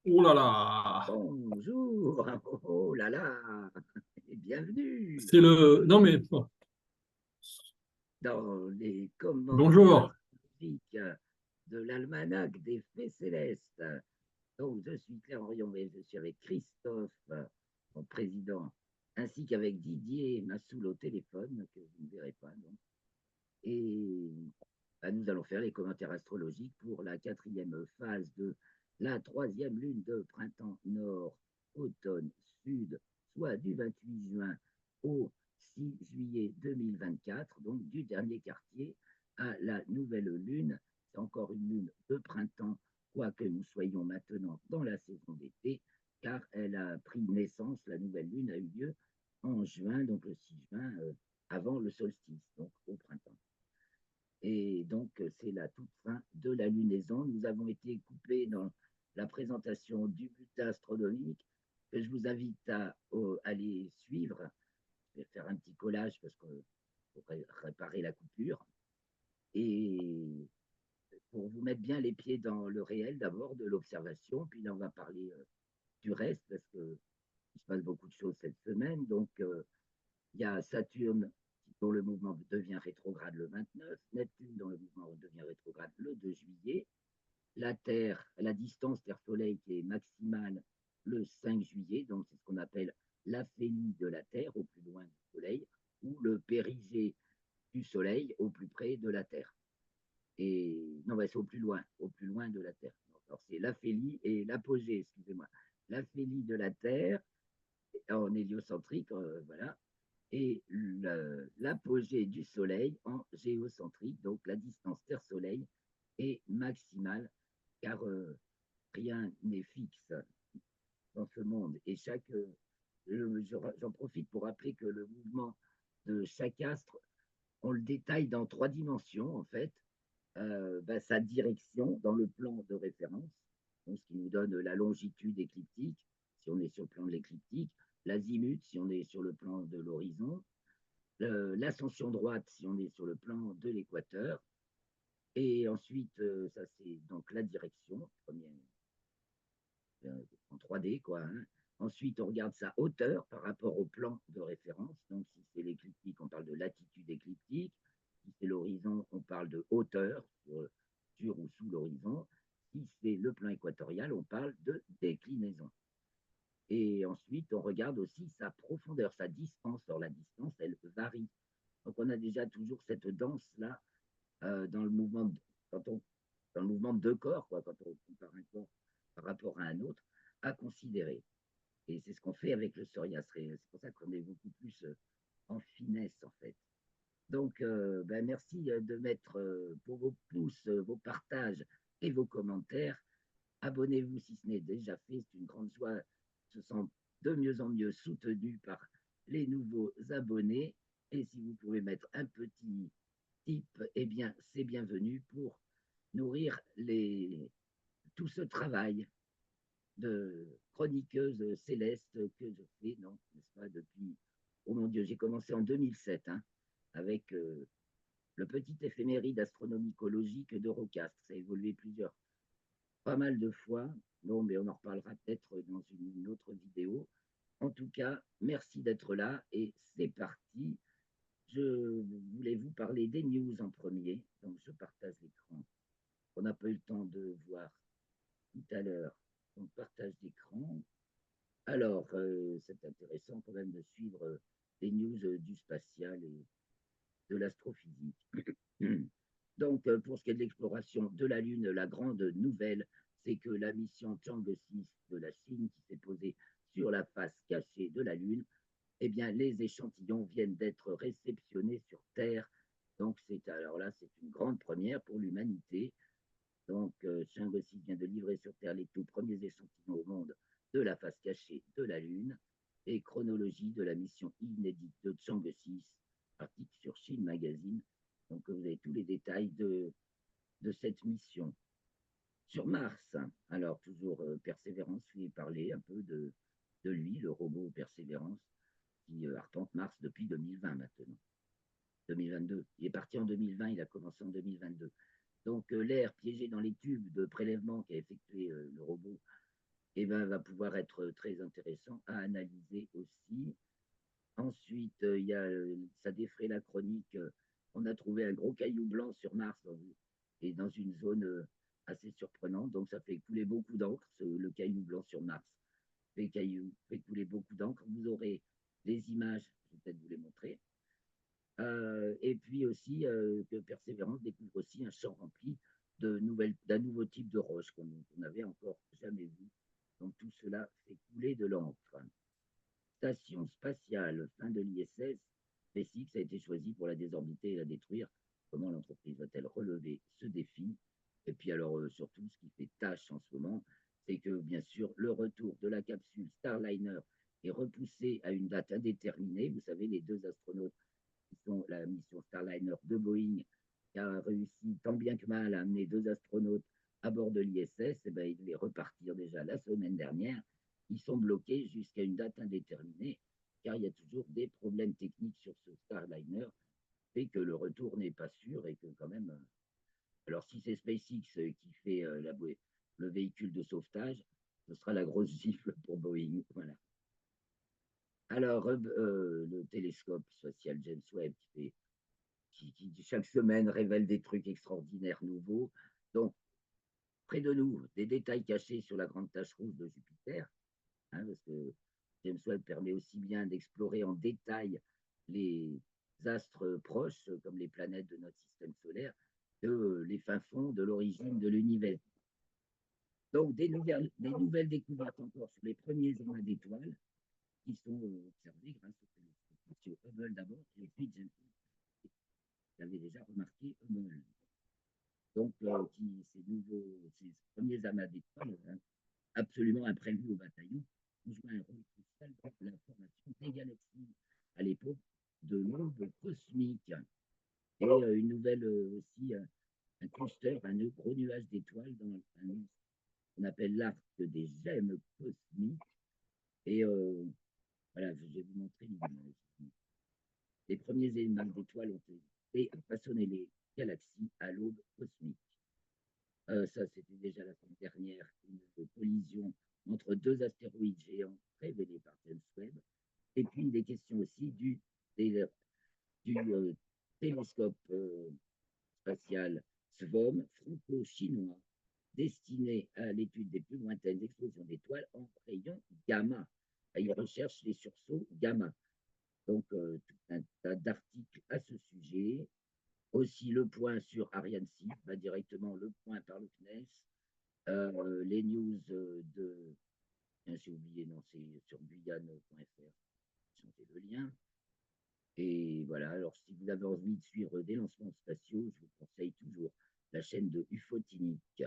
Oh là là, Bonjour, oh là là, et bienvenue c'est le... Non mais, bon, dans les commentaires bonjour. astrologiques de l'almanach des fées célestes. Donc, je suis Claire Orion et je suis avec Christophe, mon président, ainsi qu'avec Didier Massoul au téléphone, que vous ne verrez pas. Donc. Et nous allons faire les commentaires astrologiques pour la quatrième phase de la troisième lune de printemps nord, automne, sud, soit du 28 juin au 6 juillet 2024, donc du dernier quartier à la nouvelle lune. C'est encore une lune de printemps, quoique nous soyons maintenant dans la saison d'été, car elle a pris naissance, la nouvelle lune a eu lieu en juin, donc le 6 juin, avant le solstice, donc au printemps. Et donc, c'est la toute fin de la lunaison. Nous avons été coupés dans la présentation du bulletin astronomique que je vous invite à aller suivre. Je vais faire un petit collage parce qu'il faut réparer la coupure. Et pour vous mettre bien les pieds dans le réel d'abord, de l'observation, puis là, on va parler du reste parce qu'il se passe beaucoup de choses cette semaine. Donc, il y a Saturne dont le mouvement devient rétrograde le 29, Neptune dont le mouvement devient rétrograde le 2 juillet, la Terre, la distance Terre-Soleil qui est maximale le 5 juillet, donc c'est ce qu'on appelle l'aphélie de la Terre au plus loin du Soleil, ou le périgée du Soleil au plus près de la Terre. Et non, c'est au plus loin de la Terre. Alors c'est l'aphélie et l'apogée, excusez-moi. L'aphélie de la Terre en héliocentrique, voilà, et l'apogée du Soleil en géocentrique, donc la distance Terre-Soleil est maximale, car rien n'est fixe dans ce monde. Et j'en profite pour rappeler que le mouvement de chaque astre, on le détaille dans trois dimensions, en fait. Sa direction dans le plan de référence, donc ce qui nous donne la longitude écliptique, si on est sur le plan de l'écliptique, l'azimut, si on est sur le plan de l'horizon, l'ascension droite si on est sur le plan de l'équateur. Et ensuite, ça c'est donc la direction, première, en 3D, quoi. Hein. Ensuite, on regarde sa hauteur par rapport au plan de référence. Donc, si c'est l'écliptique, on parle de latitude écliptique. Si c'est l'horizon, on parle de hauteur, sur ou sous l'horizon. Si c'est le plan équatorial, on parle de déclinaison. Et ensuite, on regarde aussi sa profondeur, sa distance. Alors, la distance, elle varie. Donc, on a déjà toujours cette danse-là dans le mouvement quand on, dans le mouvement de deux corps, quoi, quand on compare un corps par rapport à un autre, à considérer. Et c'est ce qu'on fait avec le psoriasis. C'est pour ça qu'on est beaucoup plus en finesse, en fait. Donc, merci de mettre pour vos pouces, vos partages et vos commentaires. Abonnez-vous si ce n'est déjà fait. C'est une grande joie. Je se sent de mieux en mieux soutenu par les nouveaux abonnés. Et si vous pouvez mettre un petit tip, eh bien, c'est bienvenu pour nourrir tout ce travail de chroniqueuse céleste que je fais, non, n'est-ce pas, depuis, oh mon Dieu, j'ai commencé en 2007, hein, avec le petit éphéméride astronomicologique d'Eurocast. Ça a évolué pas mal de fois. Bon, mais on en reparlera peut-être dans une autre vidéo. En tout cas, merci d'être là et c'est parti. Je voulais vous parler des news en premier, donc je partage l'écran. On n'a pas eu le temps de voir tout à l'heure. Donc partage d'écran. Alors, c'est intéressant quand même de suivre les news du spatial et de l'astrophysique. Donc, pour ce qui est de l'exploration de la Lune, la grande nouvelle, c'est que la mission Chang'e 6 de la Chine, qui s'est posée sur la face cachée de la Lune, eh bien, les échantillons viennent d'être réceptionnés sur Terre. Donc, alors là, c'est une grande première pour l'humanité. Donc, Chang'e 6 vient de livrer sur Terre les tout premiers échantillons au monde de la face cachée de la Lune et chronologie de la mission inédite de Chang'e 6, article sur Chine Magazine. Donc, vous avez tous les détails de cette mission. Sur Mars, alors toujours Persévérance, je vais parler un peu de lui, le robot Persévérance, qui arpente Mars depuis 2020 maintenant. 2022. Il est parti en 2020, il a commencé en 2022. Donc l'air piégé dans les tubes de prélèvement qu'a effectué le robot et ben, va pouvoir être très intéressant à analyser aussi. Ensuite, ça défraie la chronique. On a trouvé un gros caillou blanc sur Mars et dans une zone assez surprenante. Donc, ça fait couler beaucoup d'encre, le caillou blanc sur Mars. Fait couler beaucoup d'encre. Vous aurez les images, je vais peut-être vous les montrer. Et puis aussi, que Persévérance découvre aussi un champ rempli d'un nouveau type de roche qu'on n'avait encore jamais vu. Donc, tout cela fait couler de l'encre. Station spatiale, fin de l'ISS, SpaceX a été choisi pour la désorbiter et la détruire. Comment l'entreprise va-t-elle relever ce défi? Et puis alors, surtout, ce qui fait tâche en ce moment, c'est que bien sûr, le retour de la capsule Starliner est repoussé à une date indéterminée. Vous savez, les deux astronautes qui sont la mission Starliner de Boeing, qui a réussi tant bien que mal à amener deux astronautes à bord de l'ISS, et ben, ils devaient repartir déjà la semaine dernière. Ils sont bloqués jusqu'à une date indéterminée, car il y a toujours des problèmes techniques sur ce Starliner, et que le retour n'est pas sûr, et que quand même... alors si c'est SpaceX qui fait le véhicule de sauvetage, ce sera la grosse gifle pour Boeing. Voilà. Alors, le télescope spatial James Webb qui chaque semaine révèle des trucs extraordinaires nouveaux. Donc, près de nous, des détails cachés sur la grande tache rouge de Jupiter, hein, parce que James Webb permet aussi bien d'explorer en détail les astres proches, comme les planètes de notre système solaire, que les fins fonds de l'origine de l'univers. Donc, des nouvelles découvertes encore sur les premiers amas d'étoiles qui sont observés grâce au télescope Hubble d'abord, et puis James Webb l'avait déjà remarqué Hubble. Donc, ces premiers amas d'étoiles, hein, absolument imprévus au bataillon, ont joué un rôle crucial dans la formation des galaxies à l'époque de l'aube cosmique. Et une nouvelle aussi, un cluster, un gros nuage d'étoiles dans qu'on appelle l'arc des gemmes cosmiques. Et voilà, je vais vous montrer l'image. Les premiers éléments d'étoiles ont façonné les galaxies à l'aube cosmique. Ça, c'était déjà la semaine dernière, une collision entre deux astéroïdes géants révélés par James Webb. Et puis, il est question aussi du télescope spatial SVOM franco-chinois destiné à l'étude des plus lointaines explosions d'étoiles en rayons gamma. Il recherche les sursauts gamma. Donc, tout un tas d'articles à ce sujet. Aussi, le point sur Ariane 6, bah, directement le point par le CNES. Les news j'ai oublié, non, c'est sur guyane.fr. Changez le lien. Et voilà, alors si vous avez envie de suivre des lancements spatiaux, je vous conseille toujours la chaîne de Ufotinique.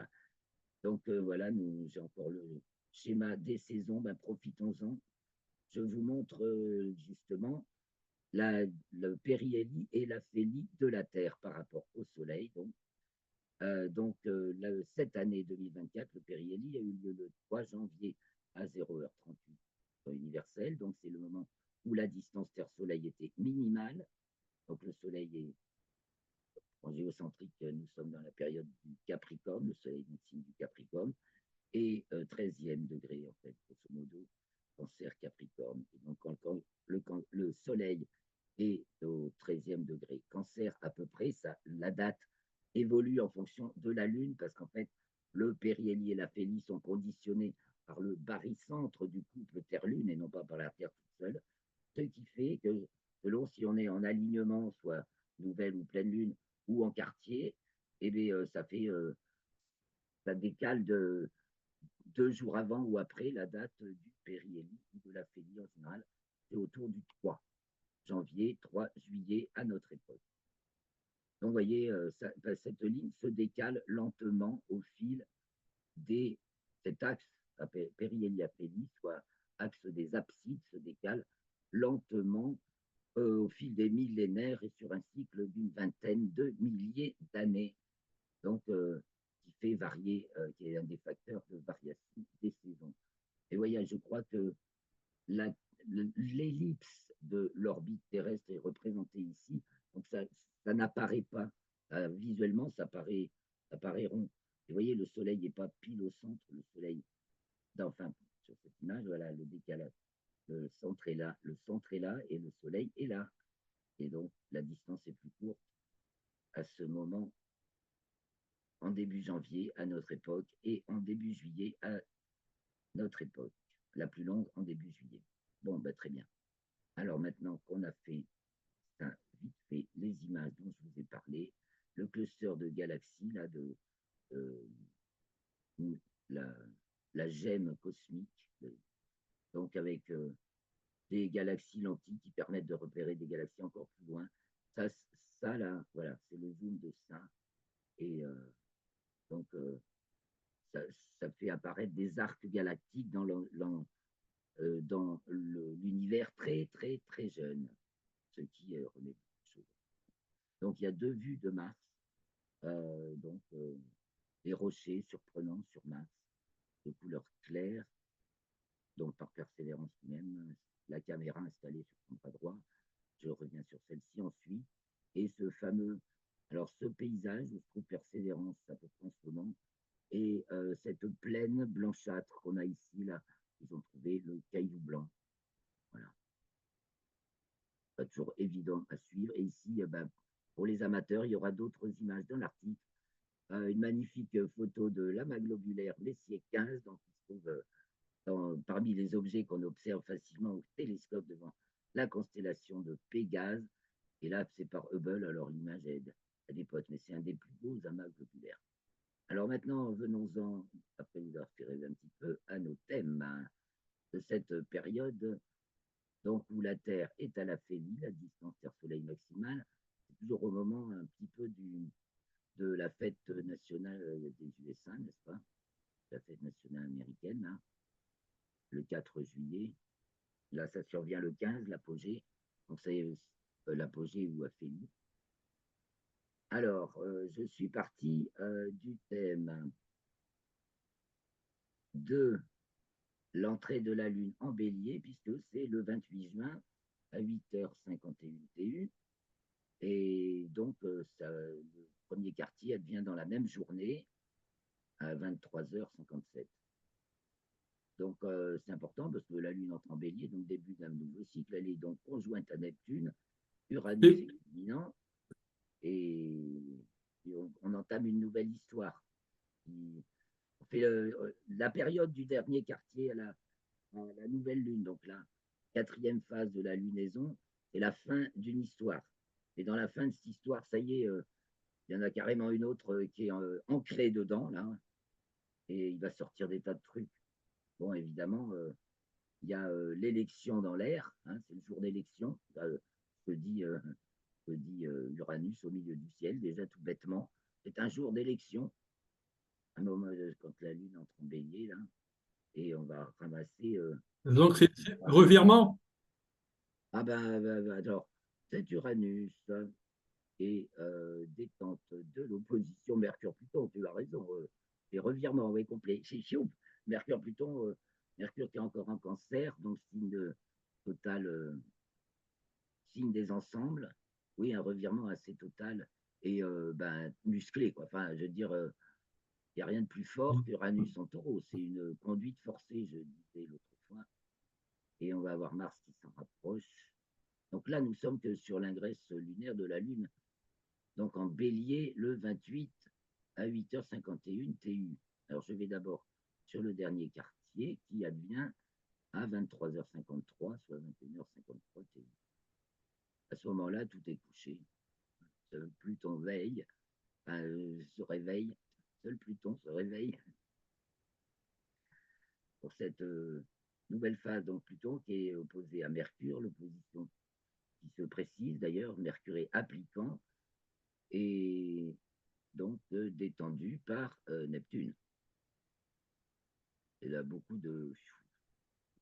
Donc voilà, j'ai encore le schéma des saisons, ben, profitons-en. Je vous montre justement le périhélie et la phélie de la Terre par rapport au Soleil. Cette année 2024, le périhélie a eu lieu le 3 janvier à 0h38 universel. Donc c'est le moment où la distance Terre-Soleil était minimale. Donc le Soleil est en géocentrique, nous sommes dans la période du Capricorne, le Soleil est dans le signe du Capricorne, et 13e degré, en fait, grosso modo, Cancer Capricorne. Et donc, quand le Soleil est au 13e degré Cancer, à peu près, la date évolue en fonction de la Lune, parce qu'en fait, le périhélie et la phélie sont conditionnés par le barycentre du couple Terre-Lune et non pas par la Terre toute seule, ce qui fait que selon si on est en alignement, soit nouvelle ou pleine Lune, ou en quartier, eh bien, ça décale de 2 jours avant ou après la date du périhélie ou de la phélie en général. C'est autour du 3 janvier, 3 juillet à notre époque. Donc, vous voyez, cette ligne se décale lentement au fil cet axe périhélie-aphélie, soit axe des absides, se décale lentement au fil des millénaires et sur un cycle d'une vingtaine de milliers d'années. Donc, qui fait varier, qui est un des facteurs de variation des saisons. Et voyez, je crois que l'ellipse de l'orbite terrestre est représentée ici. Donc, ça n'apparaît pas. Visuellement, ça paraît rond. Et vous voyez, le Soleil n'est pas pile au centre. Le Soleil enfin, sur cette image, voilà, le décalage. Le centre est là, et le soleil est là. Et donc, la distance est plus courte à ce moment, en début janvier à notre époque, et en début juillet à notre époque. La plus longue en début juillet. Bon, bah, très bien. Alors maintenant qu'on a fait ça, vite fait les images dont je vous ai parlé, le cluster de galaxies, là, euh, la, la gemme cosmique, donc avec des galaxies lentilles qui permettent de repérer des galaxies encore plus loin. Ça là, voilà, c'est le zoom de ça. Et donc, ça, ça fait apparaître des arcs galactiques dans l'univers très, très, très jeune, ce qui remet beaucoup de choses. Donc, il y a deux vues de Mars. Donc, des rochers surprenants sur Mars, de couleur claire, donc par Persévérance même, la caméra installée sur son bras droit. Je reviens sur celle-ci ensuite. Et ce fameux, alors ce paysage où se trouve Persévérance à peu près en ce moment, et cette plaine blanchâtre qu'on a ici, là, ils ont trouvé le caillou blanc. Voilà. Pas toujours évident à suivre. Et ici, ben, pour les amateurs, il y aura d'autres images dans l'article. Une magnifique photo de l'amas globulaire Messier 15, donc qui se trouve parmi les objets qu'on observe facilement au télescope devant la constellation de Pégase. Et là, c'est par Hubble, alors l'image est à des potes, mais c'est un des plus beaux amas globulaires. Alors maintenant, venons-en, après vous avoir fait rêver un petit peu, à nos thèmes de cette période, donc où la Terre est à l'aphélie, la distance Terre-Soleil maximale. C'est toujours au moment un petit peu de la fête nationale des USA, n'est-ce pas? La fête nationale américaine, hein, le 4 juillet. Là, ça survient le 15, l'apogée. Donc, c'est l'apogée ou aphélie. Alors, je suis parti du thème de l'entrée de la Lune en bélier, puisque c'est le 28 juin à 8h51 TU. Et donc, le premier quartier advient dans la même journée à 23h57. Donc, c'est important parce que la Lune entre en bélier, donc début d'un nouveau cycle. Elle est donc conjointe à Neptune, Uranus est dominant, et on entame une nouvelle histoire. On fait la période du dernier quartier à la nouvelle lune, donc la quatrième phase de la lunaison, c'est la fin d'une histoire. Et dans la fin de cette histoire, ça y est, il y en a carrément une autre qui est ancrée dedans, là, et il va sortir des tas de trucs. Bon, évidemment, il y a l'élection dans l'air, hein, c'est le jour d'élection, que dit Uranus au milieu du ciel, déjà tout bêtement. C'est un jour d'élection, un moment quand la Lune entre en bélier, là, et on va ramasser. Donc, c'est revirement. Ah ben, alors, c'est Uranus et détente de l'opposition Mercure-Pluton, tu as raison. Et revirement, oui, complet. C'est chiant. Mercure-Pluton, Mercure qui est encore en cancer, donc signe total, signe des ensembles. Oui, un revirement assez total et ben, musclé, quoi. Enfin, je veux dire, il n'y a rien de plus fort qu'Uranus en taureau. C'est une conduite forcée, je disais l'autre fois. Et on va avoir Mars qui s'en rapproche. Donc là, nous sommes que sur l'ingresse lunaire de la Lune. Donc en bélier, le 28 à 8h51 TU. Alors je vais d'abord sur le dernier quartier qui advient à 23h53, soit 21h53 TU. À ce moment-là, tout est couché. Pluton veille, se réveille. Seul Pluton se réveille pour cette nouvelle phase. Donc Pluton qui est opposé à Mercure, l'opposition qui se précise d'ailleurs, Mercure est appliquant et donc détendu par Neptune. Et là, beaucoup de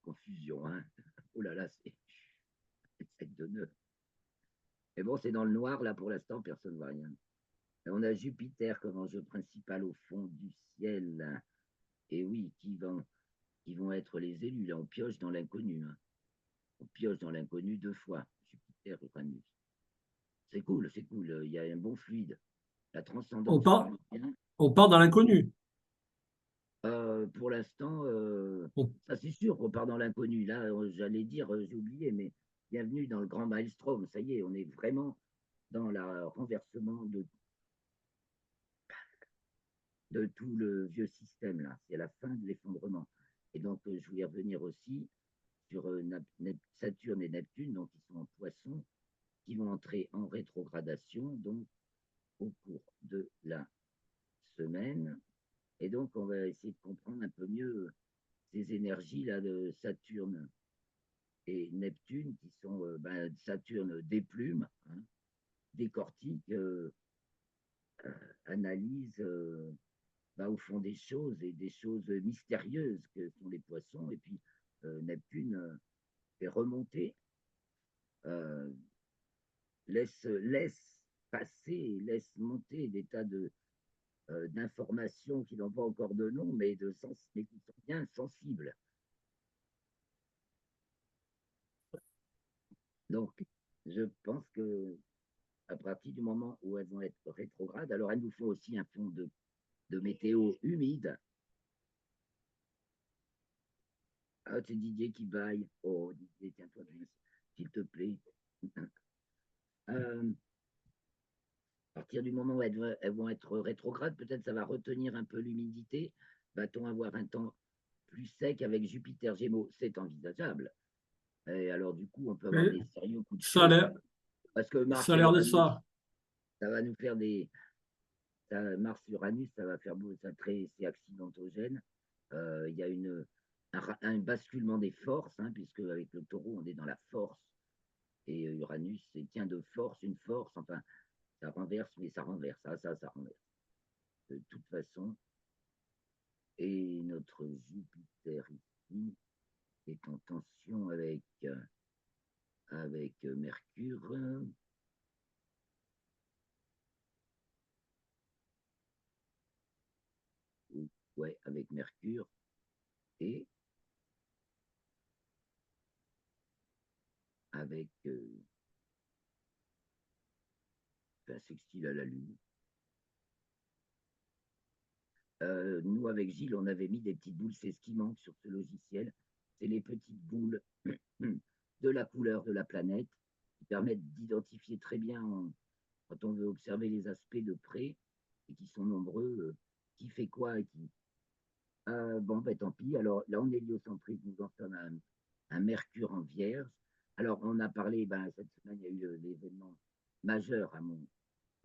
confusion. Hein. Oh là là, c'est sec de nœuds. Mais bon, c'est dans le noir, là, pour l'instant, personne ne voit rien. Et on a Jupiter comme enjeu principal au fond du ciel. Et oui, qui vont être les élus. Là, on pioche dans l'inconnu. Hein. On pioche dans l'inconnu 2 fois. Jupiter et Uranus. C'est cool, c'est cool. Il y a un bon fluide. La On transcendance. part, on part dans l'inconnu. pour l'instant, Bon. ça c'est sûr qu'on part dans l'inconnu. Là, j'allais dire, j'ai oublié, mais bienvenue dans le grand maelstrom. Ça y est, on est vraiment dans le renversement de tout le vieux système là. C'est la fin de l'effondrement. Et donc, je voulais revenir aussi sur Saturne et Neptune, donc ils sont en poisson, qui vont entrer en rétrogradation, donc au cours de la semaine. Et donc, on va essayer de comprendre un peu mieux ces énergies-là de Saturne et Neptune, qui sont Saturne déplume, hein, décortique, analyse au fond des choses et des choses mystérieuses que sont les poissons. Et puis Neptune fait remonter, euh, laisse passer, laisse monter des tas d'informations qui n'ont pas encore de nom, mais qui sont bien sensibles. Donc, je pense que à partir du moment où elles vont être rétrogrades, alors elles nous font aussi un fond de météo humide. Ah, c'est Didier qui baille. Oh, Didier, tiens-toi bien, s'il te plaît. À partir du moment où elles vont être rétrogrades, peut-être ça va retenir un peu l'humidité. Va-t-on avoir un temps plus sec avec Jupiter Gémeaux? C'est envisageable. Et alors, du coup, on peut avoir Mais des sérieux coups de ça a chaud. l'air, Parce que ça Mars a et l'air de Uranus, ça. ça va nous faire Mars-Uranus, ça va faire beau, c'est accidentogène. Il y a un basculement des forces, hein, puisque avec le taureau, on est dans la force. Et Uranus, c'est tient de force, une force, enfin, ça renverse, mais ça renverse, ça renverse. De toute façon, et notre Jupiter ici est en tension avec Mercure. Ouais, avec Mercure et avec un sextile à la Lune. Nous, avec Gilles, on avait mis des petites boules, c'est ce qui manque sur ce logiciel. C'est les petites boules de la couleur de la planète qui permettent d'identifier très bien, quand on veut observer les aspects de près, et qui sont nombreux, qui fait quoi et qui. Bon, ben tant pis. Alors là, en héliocentrisme, nous en sommes un Mercure en Vierge. Alors, on a parlé, cette semaine, il y a eu l'événement majeur, à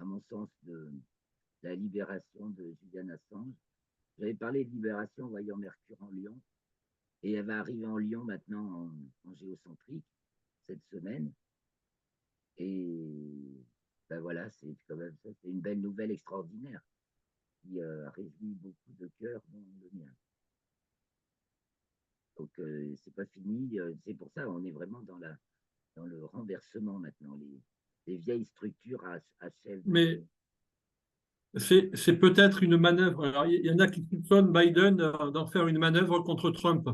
mon sens, de la libération de Julian Assange. J'avais parlé de libération en voyant Mercure en Lion, et elle va arriver en Lion maintenant en géocentrique cette semaine. Et ben voilà, c'est quand même ça, c'est une belle nouvelle extraordinaire qui a réjoui beaucoup de cœurs, dont le mien. Donc c'est pas fini, c'est pour ça on est vraiment dans le renversement maintenant. Les vieilles structures achèvent de. Mais c'est peut-être une manœuvre. Alors, il y en a qui soupçonnent Biden d'en faire une manœuvre contre Trump,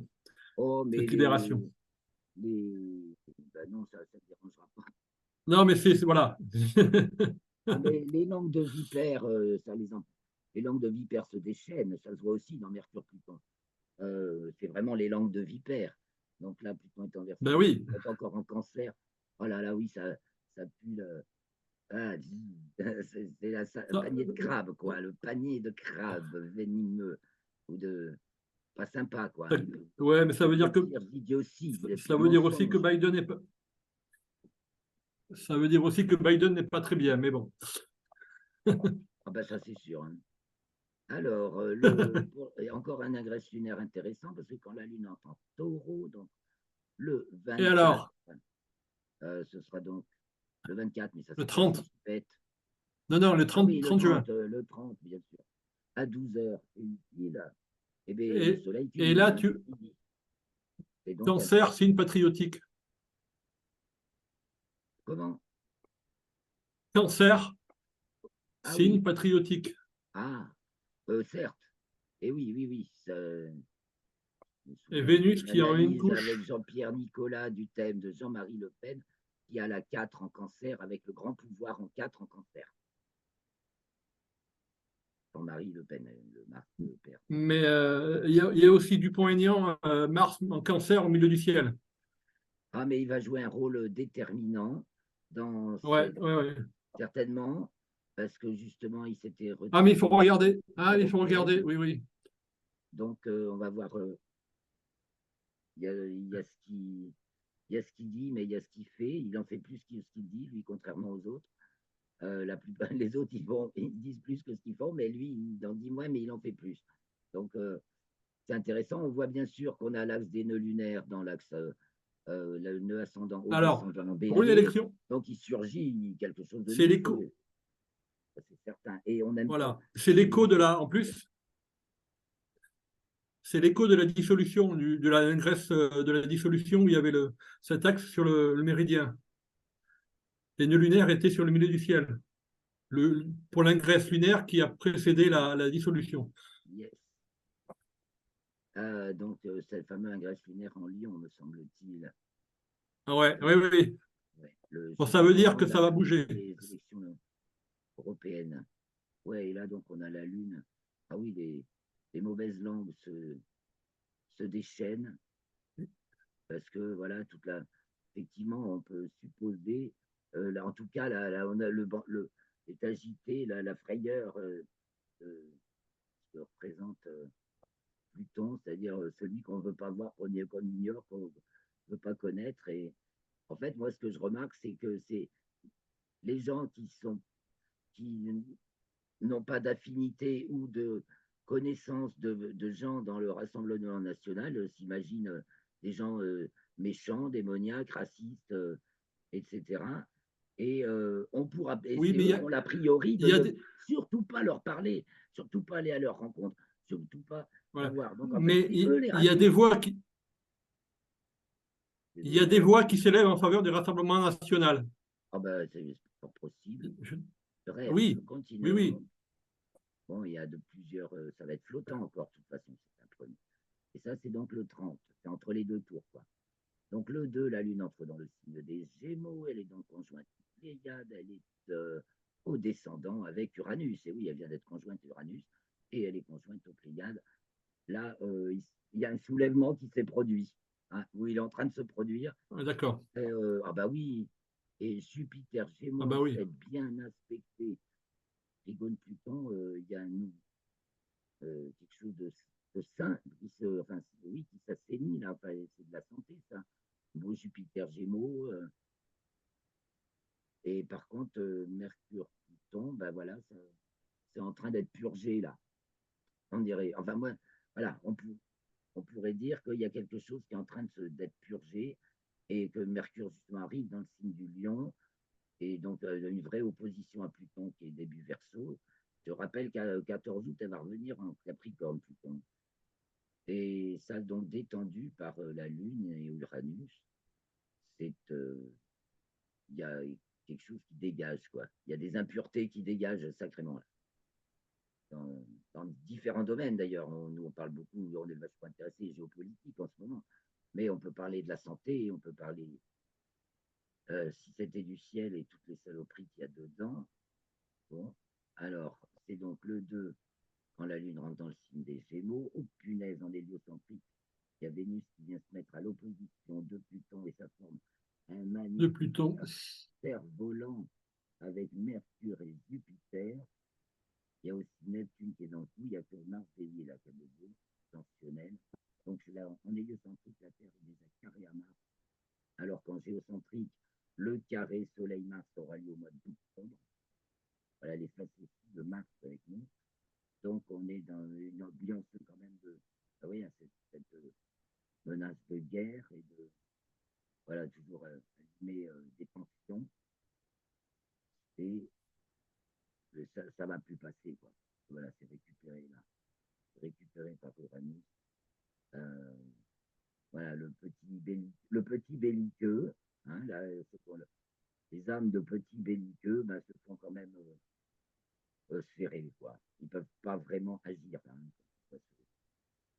Oh, mais cette libération. Ben non, ça ne dérangera pas. Non, mais voilà. Ah, mais les langues de vipère, les langues de vipère se déchaînent, ça se voit aussi dans Mercure-Pluton. C'est vraiment les langues de vipère. Donc là, Pluton est en Ben version, oui. est encore en cancer. Oh là là, oui, ça pue c'est un Ça- panier de crabes, quoi. Le panier de crabes venimeux ou de pas sympa, quoi. ça- Hein. ouais, mais De pire d'idiotie, de ça pire veut dire aussi que mensonge. Biden n'est pas, ça veut dire aussi que Biden n'est pas très bien, mais bon. Ah ben ça, c'est sûr. Hein. Alors, et encore un ingress lunaire intéressant, parce que quand la Lune entre en taureau, donc le Et 24, alors, ce sera donc le 24, mais ça le c'est pas si 30? chouette. Non, non, le Ah oui, 30, 30 juin. le 30, bien sûr. À 12 heures, eh bien, le Et, soleil et culmine, là, hein, c'est midi. Et donc, cancer, signe patriotique. comment? Cancer, Ah signe oui, patriotique. ah, certes. Et oui, oui, oui. Je me Et souviens Vénus d'une qui en une analyse avec couche. Jean-Pierre Nicolas du thème de Jean-Marie Le Pen, qui a la 4 en cancer, avec le grand pouvoir en 4 en cancer. Jean-Marie Le Pen, le Marc Le Pen. Mais il y a aussi Dupont-Aignan, Mars en Cancer au milieu du ciel. Ah, mais il va jouer un rôle déterminant dans Ouais, ouais, ouais. certainement, parce que justement, il s'était Ah, mais il retiré faut des regarder. Ah, il faut regarder. européennes. Oui, oui. Donc, on va voir. Il y a il y a ce qu'il dit, mais il y a ce qu'il fait. Il en fait plus que ce qu'il dit, lui, contrairement aux autres. La plupart, les autres, ils disent plus que ce qu'ils font, mais lui, il en dit moins, mais il en fait plus. Donc, c'est intéressant. On voit bien sûr qu'on a l'axe des nœuds lunaires dans l'axe le nœud ascendant au Alors, descendant en pour une bélier. élection, Donc, il surgit quelque chose de c'est l'écho. nouveau, ça, c'est certain. Et on aime pas Voilà. C'est l'écho les de la. En plus, c'est l'écho de la dissolution, de la Grèce, de la dissolution où il y avait cet axe sur le méridien. Les nœuds lunaires étaient sur le milieu du ciel. Pour l'ingresse lunaire qui a précédé la dissolution. yes. Donc, c'est le fameux ingress lunaire en Lion, me semble-t-il. Ah ouais, Euh, oui, oui, oui. ouais, Bon, ça juste au veut dire moment que de ça va bouger. des élections européennes. Ouais, et là, donc, on a la Lune. Ah oui, les mauvaises langues se déchaînent parce que, voilà, effectivement, on peut supposer, là, en tout cas, là, on a est agité, la frayeur que représente Pluton, c'est-à-dire celui qu'on ne veut pas voir, qu'on ignore, qu'on ne veut pas connaître. Et en fait, moi, ce que je remarque, c'est que c'est les gens qui n'ont pas d'affinité ou de connaissance de gens dans le Rassemblement national s'imaginent des gens méchants, démoniaques, racistes, etc. Et et Oui, c'est mais eux qui ont l'a priori il de y a ne des, surtout pas leur parler, surtout pas aller à leur rencontre, surtout pas voilà. savoir. Donc en fait, Mais c'est eux les il y a des racistes. voix qui, il y a des voix qui s'élèvent en faveur du Rassemblement national. Ah ben, c'est fort possible. Je- Je rêve, oui, oui, oui. continuons. Bon, il y a de plusieurs, ça va être flottant encore, de toute façon, c'est un premier. Et ça, c'est donc le 30, c'est entre les deux tours, quoi. Donc le 2, la Lune entre dans le signe des Gémeaux, elle est donc conjointe Pléiade, elle est au descendant avec Uranus. Et oui, elle vient d'être conjointe à Uranus, et elle est conjointe aux Pléiades. Là, il y a un soulèvement qui s'est produit, hein, où il est en train de se produire. Ah, d'accord. Ah bah oui, et Jupiter Ah Gémeaux bah oui. s'est bien aspecté. Trigone Pluton, il y a quelque chose de sain enfin, oui, qui s'assainit là. Enfin, c'est de la santé, ça. Beau Jupiter Gémeaux. Et par contre, Mercure Pluton, ben voilà, c'est en train d'être purgé là. On dirait. Enfin, moi, voilà, on pourrait dire qu'il y a quelque chose qui est en train d'être purgé et que Mercure justement arrive dans le signe du Lion et donc une vraie opposition à Pluton qui est début Verseau. Je rappelle qu'à 14 août, elle va revenir en Capricorne, Pluton. Et ça, donc, détendu par la Lune et Uranus, c'est il y a quelque chose qui dégage, quoi. Il y a des impuretés qui dégagent sacrément, là. Dans, dans différents domaines, d'ailleurs. Nous, on parle beaucoup, on est vachement intéressé géopolitique en ce moment. Mais on peut parler de la santé, on peut parler, si c'était du ciel et toutes les saloperies qu'il y a dedans. Bon, alors, c'est donc le 2 quand la Lune rentre dans le signe des Gémeaux. Oh punaise, en héliocentrique, il y a Vénus qui vient se mettre à l'opposition de Pluton et ça forme un De magnifique Pluton. cerf-volant avec Mercure et Jupiter. Il y a aussi Neptune qui est dans le coup. Il y a que Mars bélier là, qui a le beau, tensionnel. Donc là, en héliocentrique, la Terre est déjà carrée à Mars. Alors qu'en géocentrique, le carré Soleil-Mars aura lieu au mois d'octobre. Voilà les facéties de Mars avec nous. Donc on est dans une ambiance quand même de. Ah oui, cette menace de guerre et de. Voilà, toujours des tensions. Et ça ne va plus passer, quoi. Voilà, c'est récupéré là. Récupéré par Uranus. Euh, voilà, le petit belliqueux, hein, là, les âmes de petits belliqueux ben, se font quand même sphérées, quoi. Ils ne peuvent pas vraiment agir. Hein,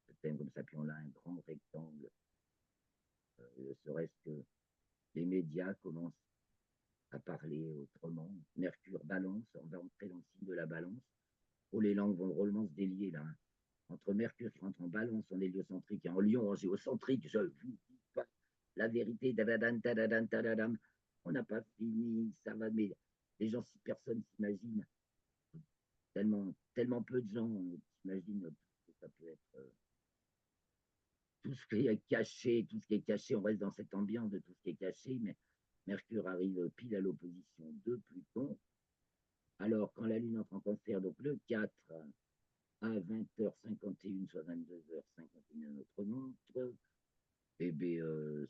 ce thème comme ça, puis on a un grand rectangle, serait-ce que les médias commencent à parler autrement. Mercure balance, on va entrer dans le signe de la balance. Oh, les langues vont drôlement se délier là, hein. Entre Mercure qui rentre en balance, en héliocentrique, et en Lion, en géocentrique, je vous dis pas la vérité. Tadadam, tadadam, tadadam. On n'a pas fini, ça va, mais les gens, si personne s'imagine, tellement peu de gens s'imaginent que ça peut être tout ce qui est caché, tout ce qui est caché, on reste dans cette ambiance de tout ce qui est caché, mais Mercure arrive pile à l'opposition de Pluton. Alors, quand la Lune entre en Cancer, donc le 4 à 20h51, soit 22h51 notre montre, et bien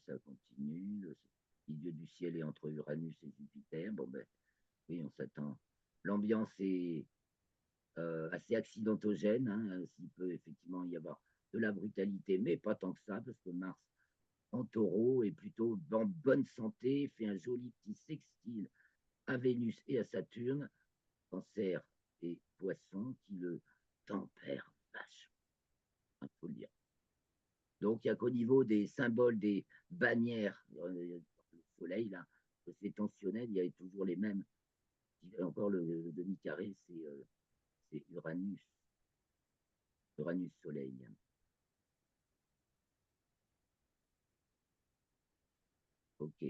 ça continue. Le milieu du ciel est entre Uranus et Jupiter. Bon, ben oui, on s'attend. L'ambiance est assez accidentogène, hein, s'il peut effectivement y avoir de la brutalité, mais pas tant que ça, parce que Mars en taureau est plutôt en bonne santé, fait un joli petit sextile à Vénus et à Saturne, Cancer et Poisson, qui le tempèrent vachement, il faut le dire. Donc, il n'y a qu'au niveau des symboles, des bannières, le soleil, là, c'est tensionnel, il y a toujours les mêmes. Encore le demi-carré, c'est Uranus, Uranus-Soleil. Ok.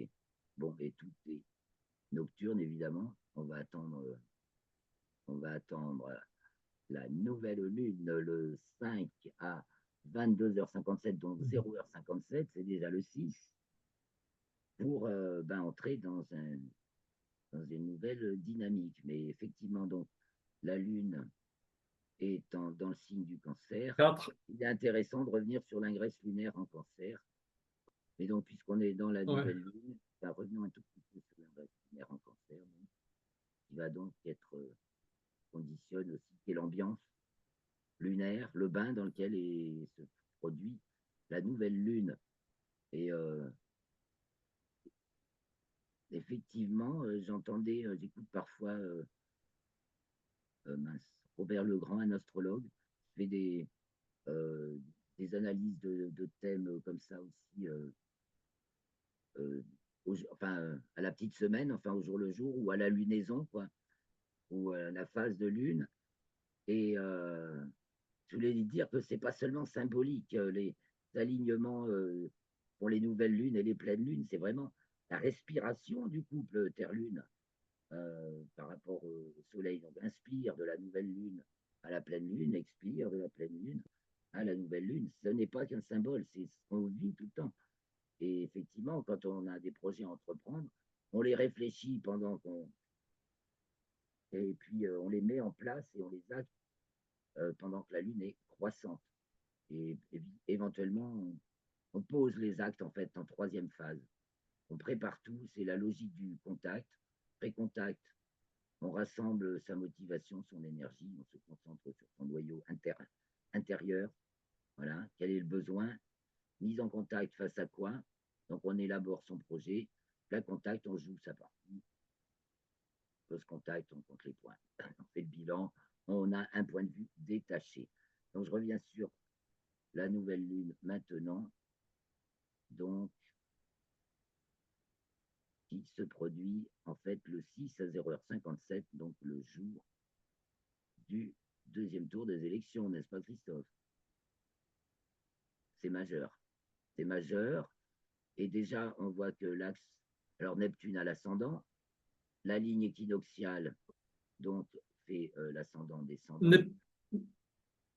Bon, et tout est nocturne, évidemment. On va attendre la nouvelle lune le 5 à 22h57, donc 0h57, c'est déjà le 6, pour entrer dans une nouvelle dynamique. Mais effectivement, donc, la lune étant dans le signe du cancer, 4. il est intéressant de revenir sur l'ingresse lunaire en cancer. Et donc, puisqu'on est dans la Ouais. nouvelle lune, revenons un tout petit peu sur l'ingresse lunaire en cancer, donc, qui va donc être conditionne aussi, qui est l'ambiance lunaire, le bain dans lequel se produit la nouvelle lune. Et effectivement, j'écoute parfois Robert Legrand, un astrologue, qui fait euh, des analyses de thèmes comme ça aussi, euh, à la petite semaine, enfin au jour le jour, ou à la lunaison, quoi, ou à la phase de lune. Et je voulais dire que c'est pas seulement symbolique, les alignements pour les nouvelles lunes et les pleines lunes, c'est vraiment la respiration du couple Terre-Lune par rapport au Soleil. Donc, inspire de la nouvelle lune à la pleine lune, expire de la pleine lune à la nouvelle lune. Ce n'est pas qu'un symbole, c'est ce qu'on vit tout le temps. Et effectivement, quand on a des projets à entreprendre, on les réfléchit pendant qu'on. Et puis, on les met en place et on les acte pendant que la lune est croissante. Et éventuellement, on pose les actes en fait en troisième phase. On prépare tout, c'est la logique du contact. Pré-contact, on rassemble sa motivation, son énergie, on se concentre sur son noyau intérieur. Voilà, quel est le besoin? Mise en contact face à quoi? Donc on élabore son projet. Là, contact, on joue sa partie. Post-contact, on compte les points. On fait le bilan. On a un point de vue détaché. Donc je reviens sur la nouvelle lune maintenant. Donc, qui se produit en fait le 6 à 0h57, donc le jour du deuxième tour des élections, n'est-ce pas Christophe? C'est majeur. C'est majeur. Et déjà, on voit que l'axe, alors Neptune a l'ascendant, la ligne équinoxiale, donc, fait l'ascendant descendant. Nep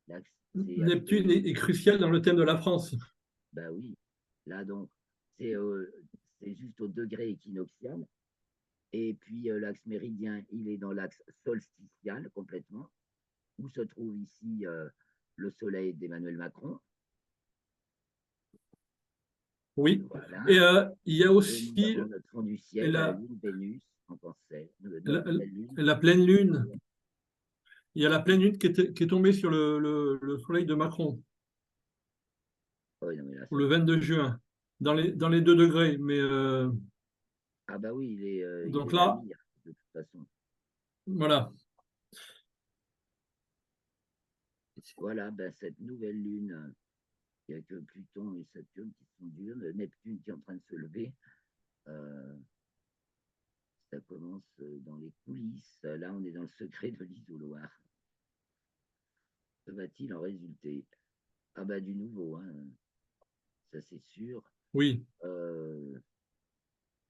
L'axe, c'est avec le Neptune est crucial dans le thème de la France. Ben oui, là donc, c'est juste au degré équinoxial. Et puis l'axe méridien, il est dans l'axe solsticial complètement, où se trouve ici le soleil d'Emmanuel Macron. Oui. Voilà. Et il y a Et nous aussi avons notre fond du ciel, la la, lune Vénus en cancer, la, notre nouvelle lune. la pleine lune. Il y a la pleine lune qui est tombée sur le soleil de Macron, Oh, oui, non, mais là, ça le va. 22 juin, dans les 2 degrés. Mais Ah bah oui, il donc est la là, mire, de toute façon. voilà. Voilà, ben, cette nouvelle lune, il n'y a que Pluton et Saturne qui sont durs, Neptune qui est en train de se lever. Euh, Ça commence dans les coulisses. Là, on est dans le secret de l'isoloir. Que va-t-il en résulter? Ah bah du nouveau, hein, ça c'est sûr. Oui. Euh,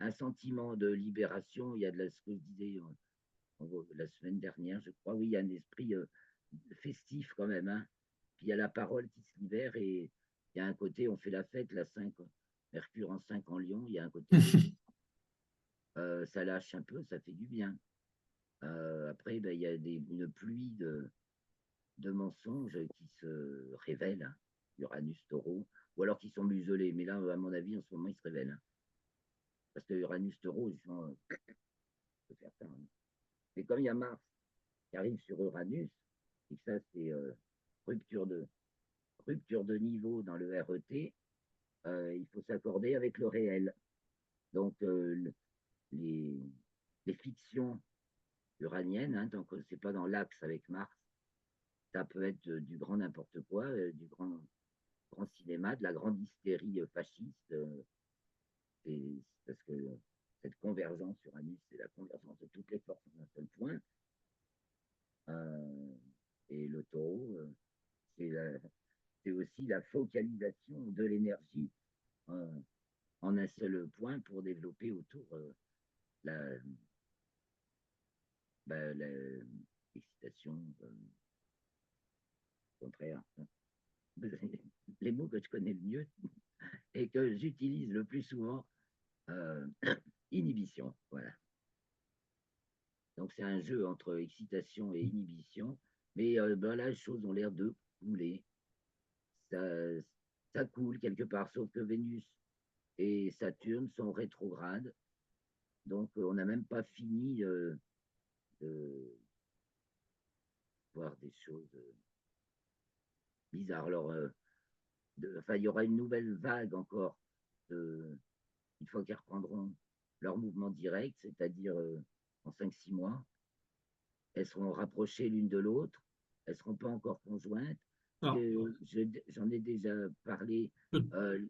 un sentiment de libération, il y a de la, ce que je disais la semaine dernière, je crois, oui, il y a un esprit festif quand même, hein. Puis il y a la parole qui se libère et il y a un côté, on fait la fête, la 5, Mercure en 5 en Lion, il y a un côté festif. Ça lâche un peu, ça fait du bien. Après, ben, il y a une pluie de mensonges qui se révèlent, hein. Uranus, Taureau, ou alors qui sont muselés. Mais là, à mon avis, en ce moment, ils se révèlent, hein. Parce que Uranus, Taureau, ils sont faire ça, hein. Mais comme il y a Mars qui arrive sur Uranus, et que ça, c'est rupture, de, rupture de niveau dans le RET, il faut s'accorder avec le réel. Donc, les, les fictions uraniennes, hein, donc c'est pas dans l'axe avec Mars, ça peut être du grand n'importe quoi, du grand cinéma, de la grande hystérie fasciste. Parce que cette convergence Uranus, c'est la convergence de toutes les forces en un seul point. Euh, et le taureau, c'est aussi la focalisation de l'énergie euh, en un seul point pour développer autour la, l'excitation, au contraire. Les mots que je connais le mieux et que j'utilise le plus souvent, euh, inhibition. Voilà. Donc c'est un jeu entre excitation et inhibition, mais ben là, les choses ont l'air de couler. Ça, ça coule quelque part, sauf que Vénus et Saturne sont rétrogrades. Donc, on n'a même pas fini de voir des choses bizarres. Alors, enfin, il y aura une nouvelle vague encore, une fois qu'ils reprendront leur mouvement direct, c'est-à-dire en 5-6 mois. Elles seront rapprochées l'une de l'autre, elles ne seront pas encore conjointes. Ah. J'en ai déjà parlé.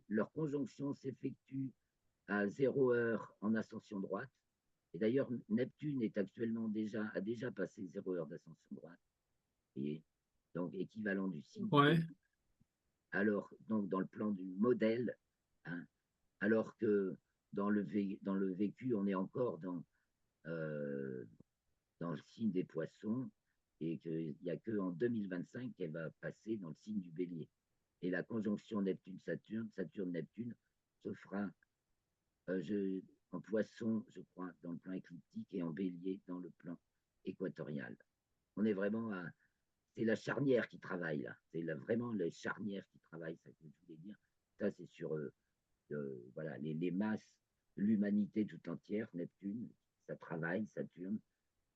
Leur conjonction s'effectue à 0 heure en ascension droite. Et d'ailleurs, Neptune est actuellement a déjà passé 0 heure d'ascension droite. Et donc, équivalent du signe du Ouais. bélier. Alors, donc, dans le plan du modèle, hein, alors que dans le vécu, on est encore euh, dans le signe des poissons et qu'il n'y a qu'en 2025 qu'elle va passer dans le signe du bélier. Et la conjonction Neptune-Saturne, Saturne-Neptune, se fera en poisson, je crois, dans le plan écliptique et en bélier dans le plan équatorial. On est vraiment à. C'est la charnière qui travaille là. C'est vraiment les charnières qui travaillent, ça que je voulais dire. Ça, c'est sur voilà, les masses de l'humanité tout entière, Neptune, ça travaille, Saturne.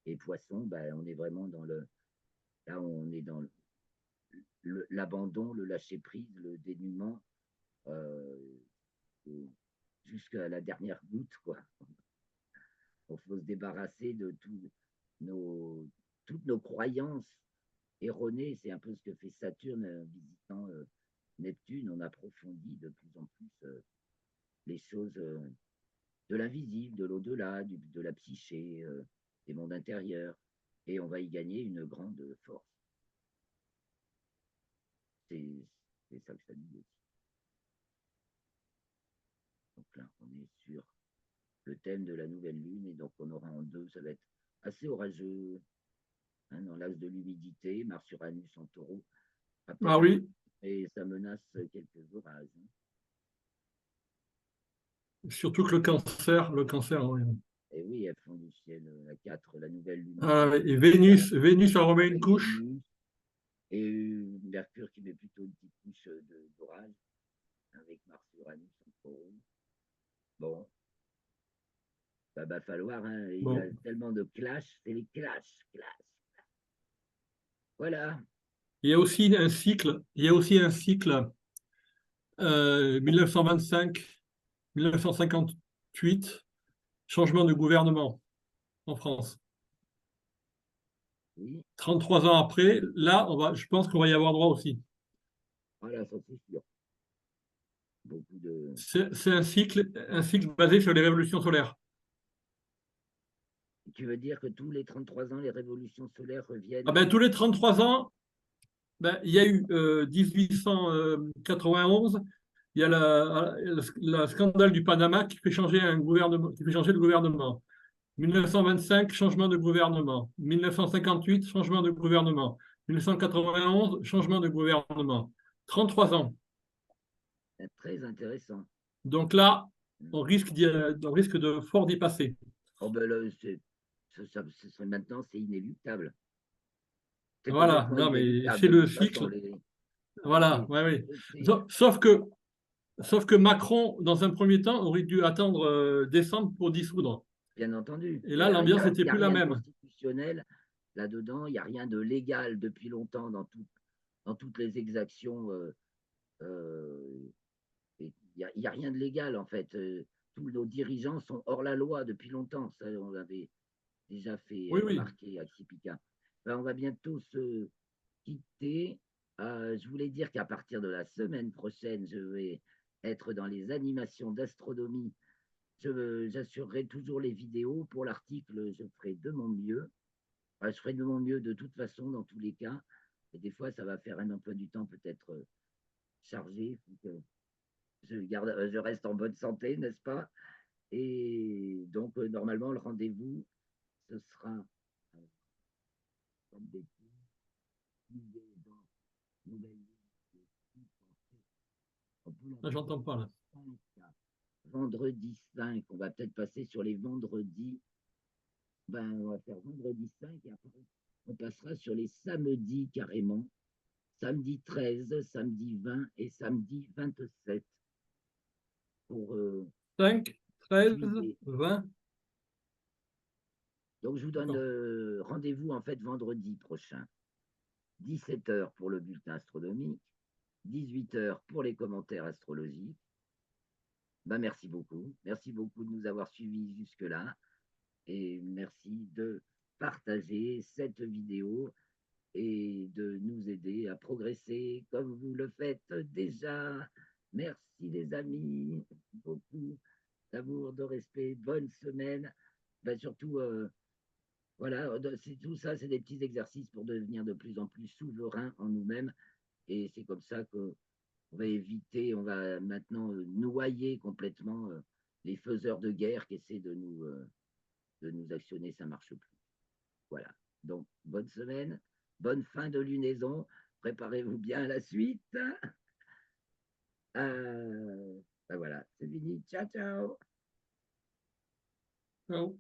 Et Poisson, ben, on est vraiment dans le. Là, on est dans l'abandon, le lâcher-prise, le dénuement, euh, jusqu'à la dernière goutte, quoi. Il faut se débarrasser de toutes nos croyances erronées. C'est un peu ce que fait Saturne visitant Neptune. On approfondit de plus en plus les choses de l'invisible, de l'au-delà, de la psyché, des mondes intérieurs. Et on va y gagner une grande force. C'est ça que ça dit aussi. Donc là, on est sur le thème de la nouvelle lune. Et donc, on aura en 2, ça va être assez orageux, hein, dans l'axe de l'humidité, Mars-Uranus en taureau. Ah oui. Et ça menace quelques orages, hein. Surtout que le cancer, oui. Et oui, elles font du ciel à 4, la nouvelle lune en Ah, taureau. et Vénus en remet une Avec couche. Vénus et Mercure qui met plutôt une petite couche d'orage avec Mars-Uranus en taureau. Bon, bah, va falloir, hein, il y a Bon. tellement de clash, c'est les clash. Voilà. Il y a aussi un cycle, 1925-1958, changement de gouvernement en France. Oui, 33 ans après, là, je pense qu'on va y avoir droit aussi. voilà, ça c'est sûr. Beaucoup de. C'est un cycle basé sur les révolutions solaires. Tu veux dire que tous les 33 ans, les révolutions solaires Ah reviennent ben, tous les 33 ans, Ben, il y a eu 1891, il y a le scandale du Panama qui fait changer un gouvernement, qui fait changer le gouvernement. 1925, changement de gouvernement. 1958, changement de gouvernement. 1991, changement de gouvernement. 33 ans. C'est très intéressant. Donc là, on risque de fort d'y passer. Oh ben là, ce serait maintenant, c'est inéluctable. C'est Voilà, complètement non, mais inéluctable. c'est De le toute façon, cycle. Voilà, oui, oui. c'est- Sauf que Macron, dans un premier temps, aurait dû attendre décembre pour dissoudre. bien entendu. Et là, l'ambiance Il n'était y a plus la rien de même. constitutionnel là-dedans. Il n'y a rien de légal depuis longtemps dans toutes les exactions. Euh, il y a rien de légal, en fait. Tous nos dirigeants sont hors la loi depuis longtemps. Ça, on l'avait déjà fait Oui, oui. remarquer à Xipica. Ben, on va bientôt se quitter. Je voulais dire qu'à partir de la semaine prochaine, je vais être dans les animations d'astronomie. J'assurerai toujours les vidéos. Pour l'article, je ferai de mon mieux. Enfin, je ferai de mon mieux de toute façon, dans tous les cas. Et des fois, ça va faire un emploi du temps peut-être chargé. Donc, je reste en bonne santé, n'est-ce pas? Et donc, normalement, le rendez-vous, ce sera comme des Là, j'entends pas, là. vendredi 5, on va peut-être passer sur les vendredis. Ben, on va faire vendredi 5 et après, on passera sur les samedis carrément. Samedi 13, samedi 20 et samedi 27 pour 5, 13, juillet. 20. Donc, je vous donne D'accord. rendez-vous en fait vendredi prochain. 17 heures pour le bulletin astronomique, 18 heures pour les commentaires astrologiques. Ben, merci beaucoup. Merci beaucoup de nous avoir suivis jusque-là. Et merci de partager cette vidéo et de nous aider à progresser comme vous le faites déjà. Merci les amis, beaucoup d'amour, de respect, bonne semaine. Ben, surtout, voilà, c'est tout ça, c'est des petits exercices pour devenir de plus en plus souverain en nous-mêmes. Et c'est comme ça qu'on va éviter, on va maintenant noyer complètement les faiseurs de guerre qui essaient de nous actionner, ça ne marche plus. Voilà. Donc, bonne semaine, bonne fin de lunaison. Préparez-vous bien à la suite. Ben voilà, c'est fini. Ciao, ciao. Ciao.